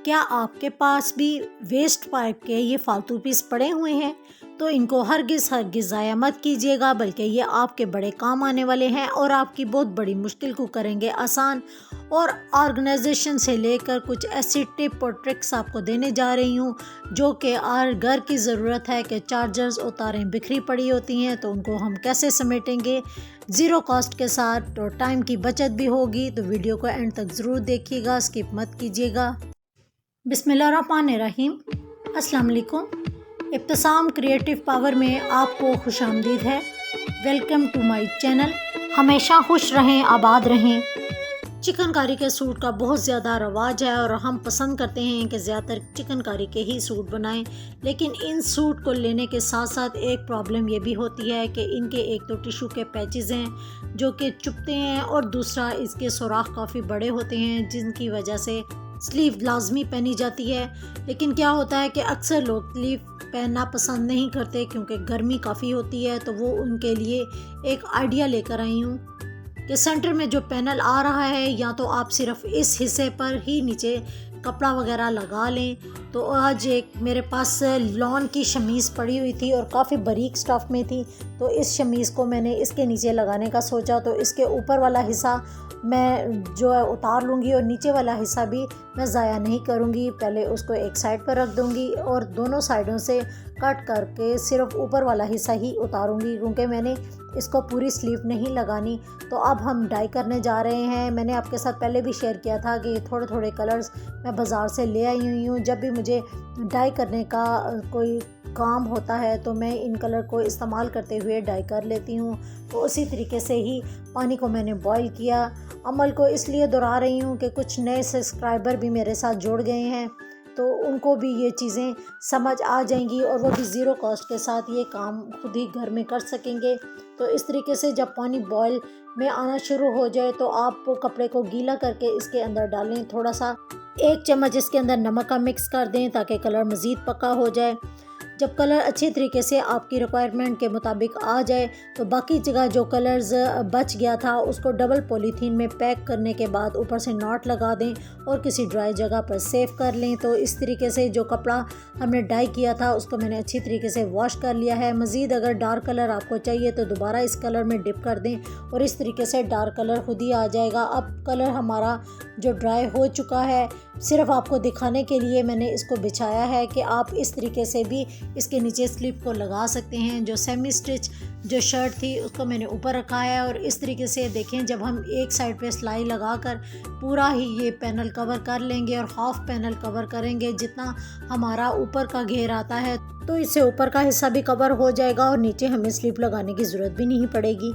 क्या आपके पास भी वेस्ट पाइप के ये फालतू पीस पड़े हुए हैं? तो इनको हरगिज़ ज़ाया मत कीजिएगा, बल्कि ये आपके बड़े काम आने वाले हैं और आपकी बहुत बड़ी मुश्किल को करेंगे आसान। और ऑर्गेनाइजेशन से लेकर कुछ ऐसी टिप और ट्रिक्स आपको देने जा रही हूँ जो कि घर की ज़रूरत है कि चार्जर्स और तारें बिखरी पड़ी होती हैं, तो उनको हम कैसे समेटेंगे ज़ीरो कॉस्ट के साथ और टाइम की बचत भी होगी। तो वीडियो को एंड तक ज़रूर देखिएगा, स्किप मत कीजिएगा। बिस्मिल्लाहिर्रहमानिर्रहीम। अस्सलाम वालेकुम। इब्तिसाम क्रिएटिव पावर में आपको खुशामदीद है। Welcome to my channel. हमेशा खुश रहें, आबाद रहें। चिकनकारी के सूट का बहुत ज़्यादा रवाज है और हम पसंद करते हैं कि ज़्यादातर चिकनकारी के ही सूट बनाएं, लेकिन इन सूट को लेने के साथ साथ एक प्रॉब्लम ये भी होती है कि इनके एक तो टिशू के पैचेस हैं जो कि चुभते हैं और दूसरा इसके सुराख काफ़ी बड़े होते हैं जिनकी वजह से स्लीव लाजमी पहनी जाती है। लेकिन क्या होता है कि अक्सर लोग स्लीव पहनना पसंद नहीं करते क्योंकि गर्मी काफ़ी होती है, तो वो उनके लिए एक आइडिया लेकर आई हूँ कि सेंटर में जो पैनल आ रहा है या तो आप सिर्फ इस हिस्से पर ही नीचे कपड़ा वगैरह लगा लें। तो आज एक मेरे पास लॉन की शमीज़ पड़ी हुई थी और काफ़ी बारीक स्टफ़ में थी, तो इस शमीज़ को मैंने इसके नीचे लगाने का सोचा। तो इसके ऊपर वाला हिस्सा मैं जो है उतार लूँगी और नीचे वाला हिस्सा भी मैं ज़ाया नहीं करूँगी, पहले उसको एक साइड पर रख दूँगी और दोनों साइडों से कट करके सिर्फ ऊपर वाला हिस्सा ही उतारूँगी क्योंकि मैंने इसको पूरी स्लीव नहीं लगानी। तो अब हम डाई करने जा रहे हैं। मैंने आपके साथ पहले भी शेयर किया था कि थोड़े थोड़े कलर्स मैं बाज़ार से ले आई हुई हूँ। जब भी मुझे डाई करने का कोई काम होता है तो मैं इन कलर को इस्तेमाल करते हुए डाई कर लेती हूँ। तो उसी तरीके से ही पानी को मैंने बॉईल किया। अमल को इसलिए दोहरा रही हूँ कि कुछ नए सब्सक्राइबर भी मेरे साथ जुड़ गए हैं, तो उनको भी ये चीज़ें समझ आ जाएंगी और वो भी ज़ीरो कॉस्ट के साथ ये काम खुद ही घर में कर सकेंगे। तो इस तरीके से जब पानी बॉयल में आना शुरू हो जाए तो आप कपड़े को गीला करके इसके अंदर डालें। थोड़ा सा 1 चम्मच इसके अंदर नमक का मिक्स कर दें ताकि कलर मज़ीद पक्का हो जाए। जब कलर अच्छे तरीके से आपकी रिक्वायरमेंट के मुताबिक आ जाए तो बाकी जगह जो कलर्स बच गया था उसको डबल पॉलीथीन में पैक करने के बाद ऊपर से नॉट लगा दें और किसी ड्राई जगह पर सेव कर लें। तो इस तरीके से जो कपड़ा हमने डाई किया था उसको मैंने अच्छी तरीके से वॉश कर लिया है। मज़ीद अगर डार्क कलर आपको चाहिए तो दोबारा इस कलर में डिप कर दें और इस तरीके से डार्क कलर खुद ही आ जाएगा। अब कलर हमारा जो ड्राई हो चुका है, सिर्फ आपको दिखाने के लिए मैंने इसको बिछाया है कि आप इस तरीके से भी इसके नीचे स्लिप को लगा सकते हैं। जो सेमी स्टिच जो शर्ट थी उसको मैंने ऊपर रखा है और इस तरीके से देखें जब हम एक साइड पे सिलाई लगाकर पूरा ही ये पैनल कवर कर लेंगे और हाफ पैनल कवर करेंगे, जितना हमारा ऊपर का घेर आता है तो इससे ऊपर का हिस्सा भी कवर हो जाएगा और नीचे हमें स्लिप लगाने की ज़रूरत भी नहीं पड़ेगी।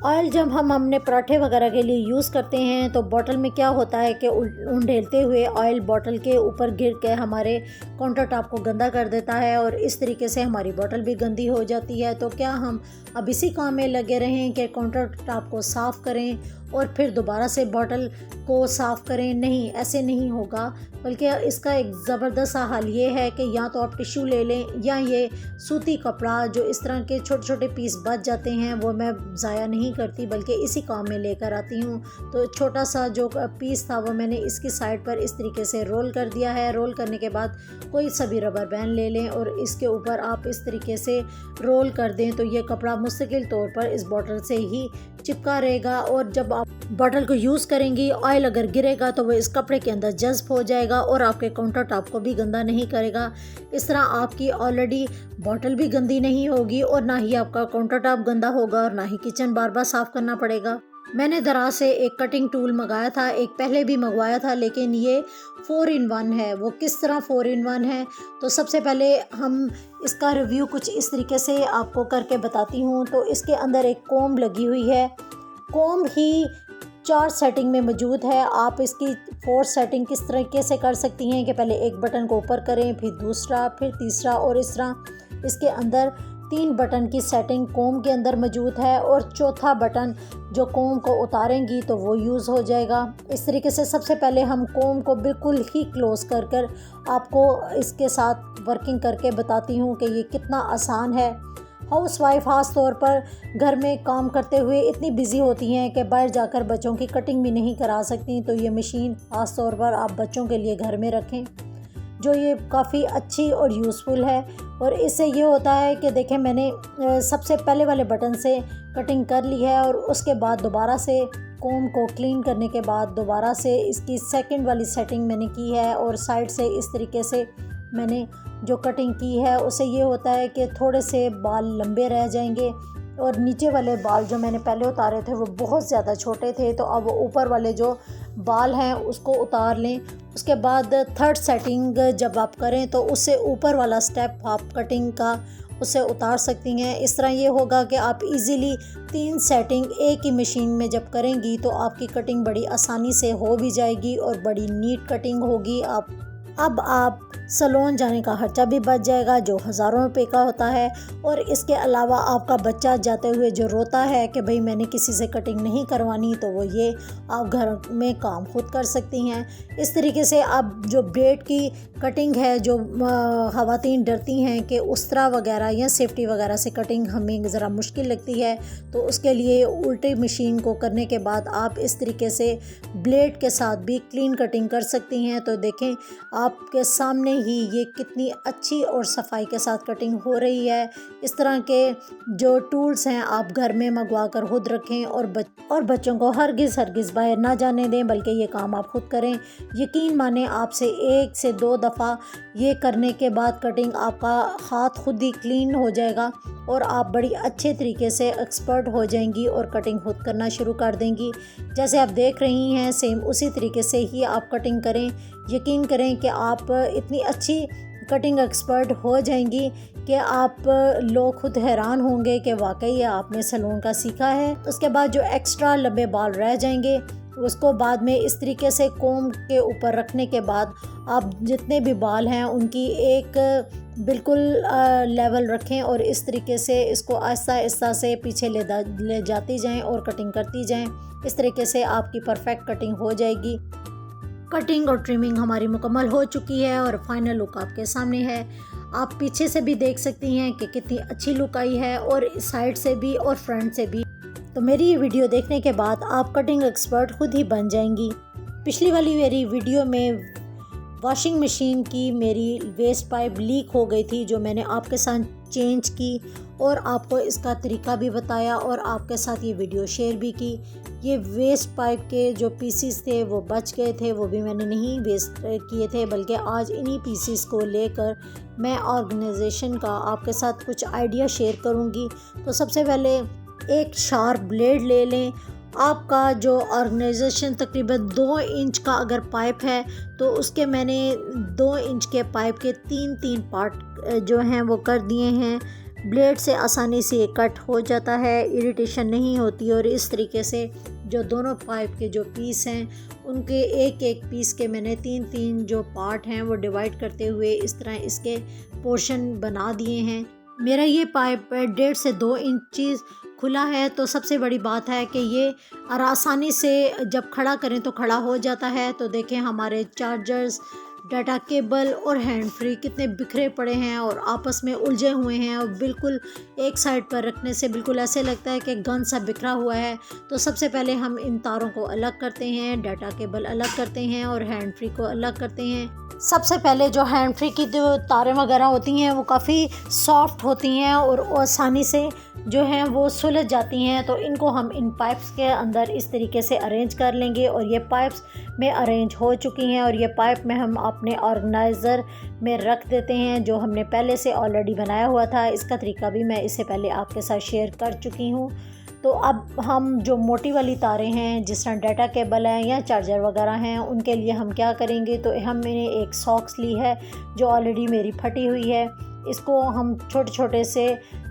ऑयल जब हम अपने पराठे वगैरह के लिए यूज़ करते हैं तो बॉटल में क्या होता है कि उंडेलते हुए ऑयल बॉटल के ऊपर गिर के हमारे काउंटर टॉप को गंदा कर देता है और इस तरीके से हमारी बॉटल भी गंदी हो जाती है। तो क्या हम अब इसी काम में लगे रहें कि काउंटर टॉप को साफ़ करें और फिर दोबारा से बॉटल को साफ़ करें? नहीं, ऐसे नहीं होगा, बल्कि इसका एक ज़बरदस्त सा हल ये है कि या तो आप टिश्यू ले लें या ये सूती कपड़ा जो इस तरह के छोटे छोटे पीस बच जाते हैं वो मैं ज़ाया नहीं करती बल्कि इसी काम में लेकर आती हूँ। तो छोटा सा जो पीस था वो मैंने इसकी साइड पर इस तरीके से रोल कर दिया है। रोल करने के बाद कोई सा भी रबर बैंड ले लें और इसके ऊपर आप इस तरीके से रोल कर दें तो ये कपड़ा मुस्तकिल तौर पर इस बॉटल से ही चिपका रहेगा और जब आप बॉटल को यूज़ करेंगी ऑयल अगर गिरेगा तो वो इस कपड़े के अंदर जज्ब हो जाएगा और आपके काउंटर टॉप को भी गंदा नहीं करेगा। इस तरह आपकी ऑलरेडी बॉटल भी गंदी नहीं होगी और ना ही आपका काउंटर टॉप गंदा होगा और ना ही किचन बार बार साफ़ करना पड़ेगा। मैंने दराज से एक कटिंग टूल मंगाया था, एक पहले भी मंगवाया था, लेकिन ये 4 in 1 है। वो किस तरह 4 in 1 है तो सबसे पहले हम इसका रिव्यू कुछ इस तरीके से आपको करके बताती हूँ। तो इसके अंदर एक कॉम्ब लगी हुई है। कॉम्ब ही 4 सेटिंग में मौजूद है। आप इसकी 4 सेटिंग किस तरीके से कर सकती हैं कि पहले एक बटन को ऊपर करें, फिर दूसरा, फिर तीसरा और इस तरह इसके अंदर 3 बटन की सेटिंग कॉम्ब के अंदर मौजूद है और चौथा बटन जो कॉम्ब को उतारेंगी तो वो यूज़ हो जाएगा। इस तरीके से सबसे पहले हम कॉम्ब को बिल्कुल ही क्लोज़ कर आपको इसके साथ वर्किंग करके बताती हूँ कि ये कितना आसान है। हाउसवाइफ ख़ास तौर पर घर में काम करते हुए इतनी बिज़ी होती हैं कि बाहर जाकर बच्चों की कटिंग भी नहीं करा सकती, तो ये मशीन ख़ास तौर पर आप बच्चों के लिए घर में रखें, जो ये काफ़ी अच्छी और यूज़फुल है। और इससे ये होता है कि देखें, मैंने सबसे पहले वाले बटन से कटिंग कर ली है और उसके बाद दोबारा से कोम को क्लीन करने के बाद दोबारा से इसकी सेकंड वाली सेटिंग मैंने की है और साइड से इस तरीके से मैंने जो कटिंग की है उससे ये होता है कि थोड़े से बाल लंबे रह जाएंगे और नीचे वाले बाल जो मैंने पहले उतारे थे वो बहुत ज़्यादा छोटे थे, तो अब ऊपर वाले जो बाल हैं उसको उतार लें। उसके बाद थर्ड सेटिंग जब आप करें तो उससे ऊपर वाला स्टेप आप कटिंग का उससे उतार सकती हैं। इस तरह ये होगा कि आप इजीली 3 सेटिंग एक ही मशीन में जब करेंगी तो आपकी कटिंग बड़ी आसानी से हो भी जाएगी और बड़ी नीट कटिंग होगी। अब आप सैलून जाने का खर्चा भी बच जाएगा जो हज़ारों रुपए का होता है, और इसके अलावा आपका बच्चा जाते हुए जो रोता है कि भाई मैंने किसी से कटिंग नहीं करवानी, तो वो ये आप घर में काम खुद कर सकती हैं। इस तरीके से अब जो ब्लेड की कटिंग है, जो ख़वातीन डरती हैं कि उस्तरा वगैरह या सेफ्टी वगैरह से कटिंग हमें ज़रा मुश्किल लगती है, तो उसके लिए उल्टी मशीन को करने के बाद आप इस तरीके से ब्लेड के साथ भी क्लीन कटिंग कर सकती हैं। तो देखें आपके सामने ही ये कितनी अच्छी और सफाई के साथ कटिंग हो रही है। इस तरह के जो टूल्स हैं आप घर में मंगवा कर खुद रखें और बच्चों को हरगिज़ बाहर ना जाने दें, बल्कि ये काम आप खुद करें। यकीन माने आपसे 1 से 2 दफ़ा ये करने के बाद कटिंग आपका हाथ खुद ही क्लीन हो जाएगा और आप बड़ी अच्छे तरीके से एक्सपर्ट हो जाएंगी और कटिंग खुद करना शुरू कर देंगी। जैसे आप देख रही हैं सेम उसी तरीके से ही आप कटिंग करें। यकीन करें कि आप इतनी अच्छी कटिंग एक्सपर्ट हो जाएंगी कि आप लोग खुद हैरान होंगे कि वाकई आपने सैलून का सीखा है। उसके बाद जो एक्स्ट्रा लंबे बाल रह जाएंगे उसको बाद में इस तरीके से कोम के ऊपर रखने के बाद आप जितने भी बाल हैं उनकी एक बिल्कुल लेवल रखें और इस तरीके से इसको आहिस्ता आहिस्ता से पीछे ले जाती जाएं और कटिंग करती जाएं। इस तरीके से आपकी परफेक्ट कटिंग हो जाएगी। कटिंग और ट्रिमिंग हमारी मुकम्मल हो चुकी है और फाइनल लुक आपके सामने है। आप पीछे से भी देख सकती हैं कि कितनी अच्छी लुक आई है और साइड से भी और फ्रंट से भी। तो मेरी ये वीडियो देखने के बाद आप कटिंग एक्सपर्ट खुद ही बन जाएंगी। पिछली वाली मेरी वीडियो में वॉशिंग मशीन की मेरी वेस्ट पाइप लीक हो गई थी, जो मैंने आपके साथ चेंज की और आपको इसका तरीका भी बताया और आपके साथ ये वीडियो शेयर भी की। ये वेस्ट पाइप के जो पीसीस थे वो बच गए थे, वो भी मैंने नहीं वेस्ट किए थे, बल्कि आज इन्हीं पीसीस को लेकर मैं ऑर्गेनाइजेशन का आपके साथ कुछ आइडिया शेयर करूँगी। तो सबसे पहले एक शार्प ब्लेड ले लें। आपका जो ऑर्गेनाइजेशन तकरीबन 2 इंच का अगर पाइप है तो उसके मैंने 2 इंच के पाइप के 3 पार्ट जो हैं वो कर दिए हैं। ब्लेड से आसानी से कट हो जाता है, इरिटेशन नहीं होती। और इस तरीके से जो दोनों पाइप के जो पीस हैं उनके एक पीस के मैंने 3 जो पार्ट हैं वो डिवाइड करते हुए इस तरह इसके पोर्शन बना दिए हैं। मेरा ये पाइप 1.5 से 2 इंच खुला है, तो सबसे बड़ी बात है कि ये आसानी से जब खड़ा करें तो खड़ा हो जाता है। तो देखें हमारे चार्जर्स, डाटा केबल और हैंड फ्री कितने बिखरे पड़े हैं और आपस में उलझे हुए हैं और बिल्कुल एक साइड पर रखने से बिल्कुल ऐसे लगता है कि गन सा बिखरा हुआ है। तो सबसे पहले हम इन तारों को अलग करते हैं, डाटा केबल अलग करते हैं और हैंड फ्री को अलग करते हैं। सबसे पहले जो हैंड फ्री की जो तारें वगैरह होती हैं वो काफ़ी सॉफ्ट होती हैं और आसानी से जो हैं वो सुलझ जाती हैं, तो इनको हम इन पाइप्स के अंदर इस तरीके से अरेंज कर लेंगे। और ये पाइप्स में अरेंज हो चुकी हैं और ये पाइप में हम अपने ऑर्गेनाइज़र में रख देते हैं जो हमने पहले से ऑलरेडी बनाया हुआ था। इसका तरीका भी मैं इससे पहले आपके साथ शेयर कर चुकी हूँ। तो अब हम जो मोटी वाली तारें हैं जिस तरह डाटा केबल हैं या चार्जर वगैरह हैं उनके लिए हम क्या करेंगे, तो मैंने एक सॉक्स ली है जो ऑलरेडी मेरी फटी हुई है। इसको हम छोटे छोटे से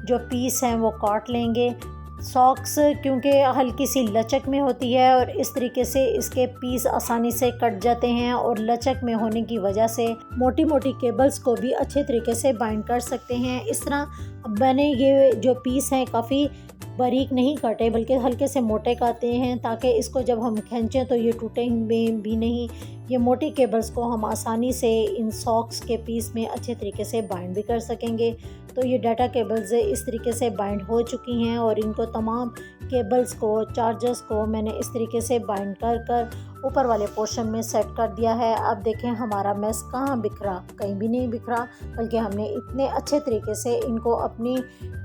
जो पीस हैं वो काट लेंगे। सॉक्स क्योंकि हल्की सी लचक में होती है और इस तरीके से इसके पीस आसानी से कट जाते हैं और लचक में होने की वजह से मोटी मोटी केबल्स को भी अच्छे तरीके से बाइंड कर सकते हैं। इस तरह मैंने ये जो पीस हैं काफ़ी बारीक नहीं काटे बल्कि हल्के से मोटे काटे हैं ताकि इसको जब हम खींचें तो ये टूटेंगे भी नहीं। ये मोटी केबल्स को हम आसानी से इन सॉक्स के पीस में अच्छे तरीके से बाइंड भी कर सकेंगे। तो ये डाटा केबल्स इस तरीके से बाइंड हो चुकी हैं और इनको तमाम केबल्स को, चार्जर्स को मैंने इस तरीके से बाइंड कर ऊपर वाले पोर्शन में सेट कर दिया है। अब देखें हमारा मेस कहाँ बिखरा, कहीं भी नहीं बिखरा, बल्कि हमने इतने अच्छे तरीके से इनको अपनी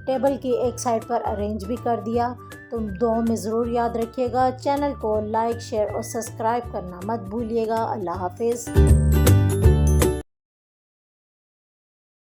टेबल की एक साइड पर अरेंज भी कर दिया। तो दुआ में ज़रूर याद रखिएगा। चैनल को लाइक, शेयर और सब्सक्राइब करना मत भूलिएगा। अल्लाह हाफिज़।